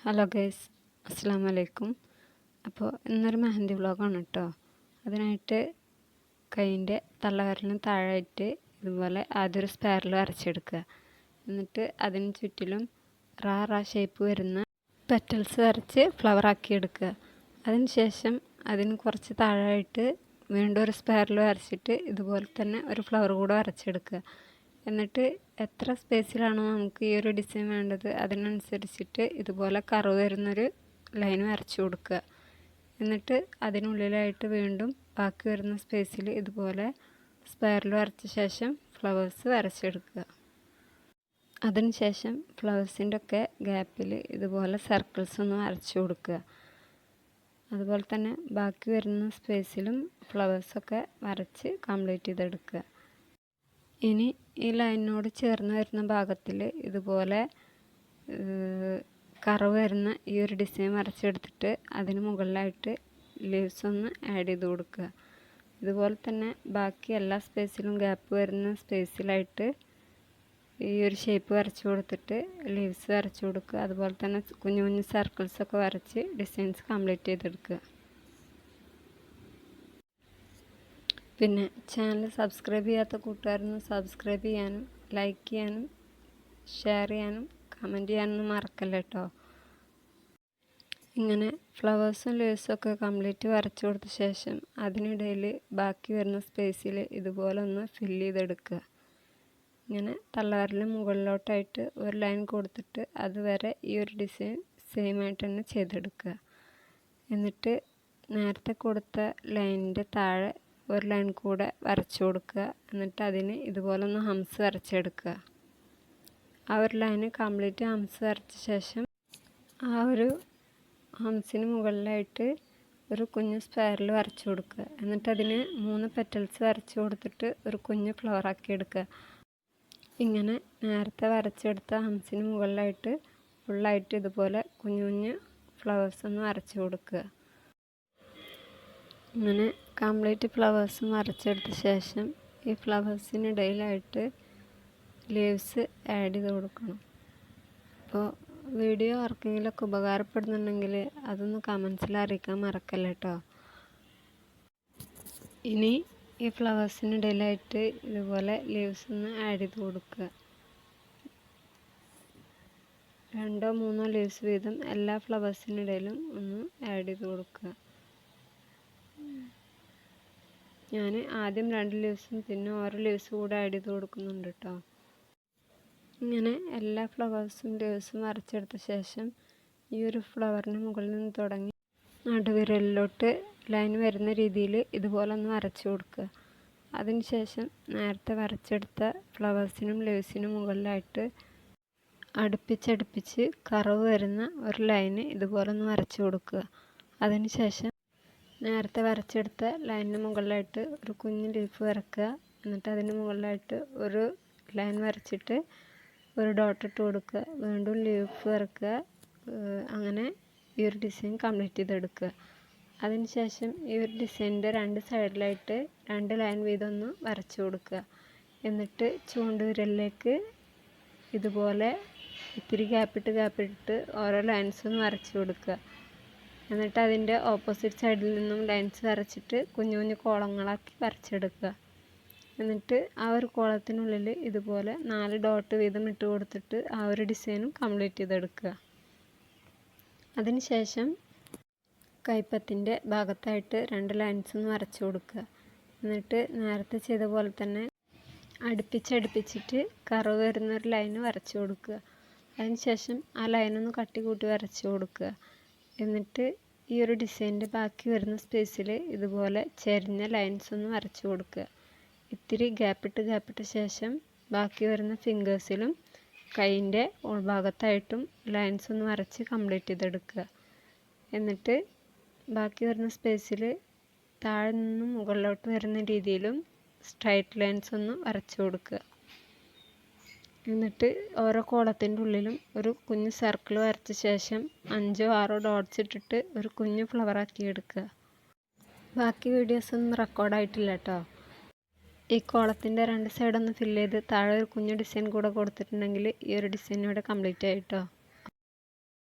Hello guys, അസ്സാം വലൈക്കും. അപ്പോൾ ഇന്നൊരു മെഹന്തി വ്ളോഗാണ് കേട്ടോ. അതിനായിട്ട് കൈയിൻ്റെ തള്ളവിരലിന് താഴെയായിട്ട് ഇതുപോലെ ആദ്യം ഒരു സ്പൈറൽ വരച്ചെടുക്കുക. എന്നിട്ട് അതിന് ചുറ്റിലും റാ ഷേപ്പ് വരുന്ന പെറ്റൽസ് വരച്ച് ഫ്ലവർ ആക്കി എടുക്കുക. അതിന് ശേഷം അതിന് കുറച്ച് താഴെയായിട്ട് വീണ്ടും ഒരു സ്പൈറൽ വരച്ചിട്ട് ഇതുപോലെ തന്നെ ഒരു ഫ്ലവർ കൂടെ വരച്ചെടുക്കുക. എന്നിട്ട് എത്ര സ്പേസിലാണോ നമുക്ക് ഈ ഒരു ഡിസൈൻ വേണ്ടത് അതിനനുസരിച്ചിട്ട് ഇതുപോലെ കർവ് വരുന്നൊരു ലൈൻ വരച്ചു കൊടുക്കുക. എന്നിട്ട് അതിനുള്ളിലായിട്ട് വീണ്ടും ബാക്കി വരുന്ന സ്പേസിൽ ഇതുപോലെ സ്പൈറൽ വരച്ച ശേഷം ഫ്ലവേഴ്സ് വരച്ചെടുക്കുക. അതിനുശേഷം ഫ്ലവേഴ്സിൻ്റെ ഒക്കെ ഗ്യാപ്പിൽ ഇതുപോലെ സർക്കിൾസ് ഒന്ന് വരച്ചു കൊടുക്കുക. അതുപോലെ തന്നെ ബാക്കി വരുന്ന സ്പേസിലും ഫ്ലവേഴ്സൊക്കെ വരച്ച് കംപ്ലീറ്റ് ചെയ്തെടുക്കുക. ഇനി ഈ ലൈനിനോട് ചേർന്ന് വരുന്ന ഭാഗത്തിൽ ഇതുപോലെ കർവ് വരുന്ന ഈ ഒരു ഡിസൈൻ വരച്ചെടുത്തിട്ട് അതിന് മുകളിലായിട്ട് ലീവ്സ് ഒന്ന് ആഡ് ചെയ്ത് കൊടുക്കുക. ഇതുപോലെ തന്നെ ബാക്കി എല്ലാ സ്പേസിലും ഗ്യാപ്പ് വരുന്ന സ്പേസിലായിട്ട് ഈ ഒരു ഷേപ്പ് വരച്ചു കൊടുത്തിട്ട് ലീവ്സ് വരച്ചു കൊടുക്കുക. അതുപോലെ തന്നെ കുഞ്ഞു കുഞ്ഞു സർക്കിൾസൊക്കെ വരച്ച് ഡിസൈൻസ് കംപ്ലീറ്റ് ചെയ്തെടുക്കുക. പിന്നെ ചാനൽ സബ്സ്ക്രൈബ് ചെയ്യാത്ത കൂട്ടുകാരൊന്ന് സബ്സ്ക്രൈബ് ചെയ്യാനും ലൈക്ക് ചെയ്യാനും ഷെയർ ചെയ്യാനും കമൻറ്റ് ചെയ്യാനൊന്നും മറക്കല്ല കേട്ടോ. ഇങ്ങനെ ഫ്ലവേഴ്സും ലീവ്സും ഒക്കെ കംപ്ലീറ്റ് വരച്ചു കൊടുത്ത ശേഷം അതിനിടയിൽ ബാക്കി വരുന്ന സ്പേസിൽ ഇതുപോലെ ഒന്ന് ഫില്ല് ചെയ്തെടുക്കുക. ഇങ്ങനെ തള്ളവിരലിന് മുകളിലോട്ടായിട്ട് ഒരു ലൈൻ കൊടുത്തിട്ട് അതുവരെ ഈ ഒരു ഡിസൈൻ സെയിം ആയിട്ട് തന്നെ ചെയ്തെടുക്കുക. എന്നിട്ട് നേരത്തെ കൊടുത്ത ലൈനിൻ്റെ താഴെ ഒരു ലൈൻ കൂടെ വരച്ചു കൊടുക്കുക. എന്നിട്ട് അതിന് ഇതുപോലെ ഒന്ന് ഹംസ് വരച്ചെടുക്കുക. ആ ഒരു ലൈന് കംപ്ലീറ്റ് ഹംസ് വരച്ച ശേഷം ആ ഒരു ഹംസിന് മുകളിലായിട്ട് ഒരു കുഞ്ഞു സ്പൈറൽ വരച്ചു കൊടുക്കുക. എന്നിട്ട് അതിന് 3 പെറ്റൽസ് വരച്ചു കൊടുത്തിട്ട് ഒരു കുഞ്ഞു ഫ്ലവർ ആക്കി എടുക്കുക. ഇങ്ങനെ നേരത്തെ വരച്ചെടുത്ത ഹംസിന് മുകളിലായിട്ട് ഫുള്ളായിട്ട് ഇതുപോലെ കുഞ്ഞു കുഞ്ഞു ഫ്ലവേഴ്സ് ഒന്ന് വരച്ചു കൊടുക്കുക. ഇങ്ങനെ കംപ്ലീറ്റ് ഫ്ലവേഴ്സും വരച്ചെടുത്ത ശേഷം ഈ ഫ്ലവേഴ്സിനിടയിലായിട്ട് ലീവ്സ് ആഡ് ചെയ്ത് കൊടുക്കണം. അപ്പോൾ വീഡിയോ ആർക്കെങ്കിലുമൊക്കെ ഉപകാരപ്പെടുന്നുണ്ടെങ്കിൽ അതൊന്ന് കമൻസിൽ അറിയിക്കാൻ മറക്കല്ല കേട്ടോ. ഇനി ഈ ഫ്ലവേഴ്സിനിടയിലായിട്ട് ഇതുപോലെ ലീവ്സ് ഒന്ന് ആഡ് ചെയ്ത് കൊടുക്കുക. 2-3 ലീവ്സ് വീതം എല്ലാ ഫ്ലവേഴ്സിനിടയിലും ഒന്ന് ആഡ് ചെയ്ത് കൊടുക്കുക. ഞാൻ ആദ്യം 2 ലീവ്സും പിന്നെ ഓരോ ലീവ്സ് കൂടെ ആഡ് ചെയ്ത് കൊടുക്കുന്നുണ്ട് കേട്ടോ. ഇങ്ങനെ എല്ലാ ഫ്ലവേഴ്സും ലീവ്സും വരച്ചെടുത്ത ശേഷം ഈ ഒരു ഫ്ലവറിന് മുകളിൽ നിന്ന് തുടങ്ങി നടുവിരലിലോട്ട് ലൈൻ വരുന്ന രീതിയിൽ ഇതുപോലെ ഒന്ന് വരച്ചു കൊടുക്കുക. അതിനുശേഷം നേരത്തെ വരച്ചെടുത്ത ഫ്ലവേഴ്സിനും ലീവ്സിനും മുകളിലായിട്ട് അടുപ്പിച്ചടുപ്പിച്ച് കർവ് വരുന്ന ഒരു ലൈന് ഇതുപോലെ ഒന്ന് വരച്ചു കൊടുക്കുക. അതിനുശേഷം നേരത്തെ വരച്ചെടുത്ത ലൈനിന് മുകളിലായിട്ട് ഒരു കുഞ്ഞു ലീഫ് വരക്കുക. എന്നിട്ട് അതിന് മുകളിലായിട്ട് ഒരു ലൈൻ വരച്ചിട്ട് ഒരു ഡോട്ട് ഇട്ട് കൊടുക്കുക. വീണ്ടും ലീഫ് വരക്കുക. അങ്ങനെ ഈ ഒരു ഡിസൈൻ കംപ്ലീറ്റ് ചെയ്തെടുക്കുക. അതിനുശേഷം ഈ ഒരു ഡിസൈനിൻ്റെ 2 സൈഡിലായിട്ട് 2 ലൈൻ വീതം ഒന്ന് വരച്ചു കൊടുക്കുക. എന്നിട്ട് ചൂണ്ടുവിരലിലേക്ക് ഇതുപോലെ ഇത്തിരി ഗ്യാപ്പിട്ട് ഓരോ ലൈൻസ് ഒന്ന് വരച്ചു കൊടുക്കുക. എന്നിട്ട് അതിൻ്റെ ഓപ്പോസിറ്റ് സൈഡിൽ നിന്നും ലൈൻസ് വരച്ചിട്ട് കുഞ്ഞു കുഞ്ഞു കോളങ്ങളാക്കി വരച്ചെടുക്കുക. എന്നിട്ട് ആ ഒരു കോളത്തിനുള്ളിൽ ഇതുപോലെ 4 ഡോട്ട് വീതം ഇട്ട് കൊടുത്തിട്ട് ആ ഒരു ഡിസൈനും കംപ്ലീറ്റ് ചെയ്തെടുക്കുക. അതിനുശേഷം കൈപ്പത്തിൻ്റെ ഭാഗത്തായിട്ട് 2 ലൈൻസ് ഒന്ന് വരച്ചു കൊടുക്കുക. എന്നിട്ട് നേരത്തെ ചെയ്ത പോലെ തന്നെ അടുപ്പിച്ചിട്ട് കർവ് വരുന്നൊരു ലൈന് വരച്ചു കൊടുക്കുക. അതിനുശേഷം ആ ലൈനൊന്ന് കട്ടി കൂട്ടി വരച്ചു കൊടുക്കുക. എന്നിട്ട് ഈ ഒരു ഡിസൈനിൻ്റെ ബാക്കി വരുന്ന സ്പേസിൽ ഇതുപോലെ ചെരിഞ്ഞ ലൈൻസ് ഒന്ന് വരച്ചു കൊടുക്കുക. ഇത്തിരി ഗ്യാപ്പിട്ട് ശേഷം ബാക്കി വരുന്ന ഫിംഗേഴ്സിലും കൈയിൻ്റെ ഉൾഭാഗത്തായിട്ടും ലൈൻസ് ഒന്ന് വരച്ച് കംപ്ലീറ്റ് ചെയ്തെടുക്കുക. എന്നിട്ട് ബാക്കി വരുന്ന സ്പേസിൽ താഴെ നിന്നും മുകളിലോട്ട് വരുന്ന രീതിയിലും സ്ട്രൈറ്റ് ലൈൻസ് ഒന്ന് വരച്ചു കൊടുക്കുക. എന്നിട്ട് ഓരോ കോളത്തിൻ്റെ ഉള്ളിലും ഒരു കുഞ്ഞു സർക്കിൾ വരച്ച ശേഷം 5-6 ഡോട്ട്സ് ഇട്ടിട്ട് ഒരു കുഞ്ഞു ഫ്ലവർ ആക്കി എടുക്കുക. ബാക്കി വീഡിയോസൊന്നും റെക്കോർഡായിട്ടില്ല കേട്ടോ. ഈ കോളത്തിൻ്റെ 2 സൈഡൊന്ന് ഫില്ല് ചെയ്ത് താഴെ ഒരു കുഞ്ഞു ഡിസൈൻ കൂടെ കൊടുത്തിട്ടുണ്ടെങ്കിൽ ഈ ഒരു ഡിസൈൻ ഇവിടെ കംപ്ലീറ്റ് ആയിട്ടോ.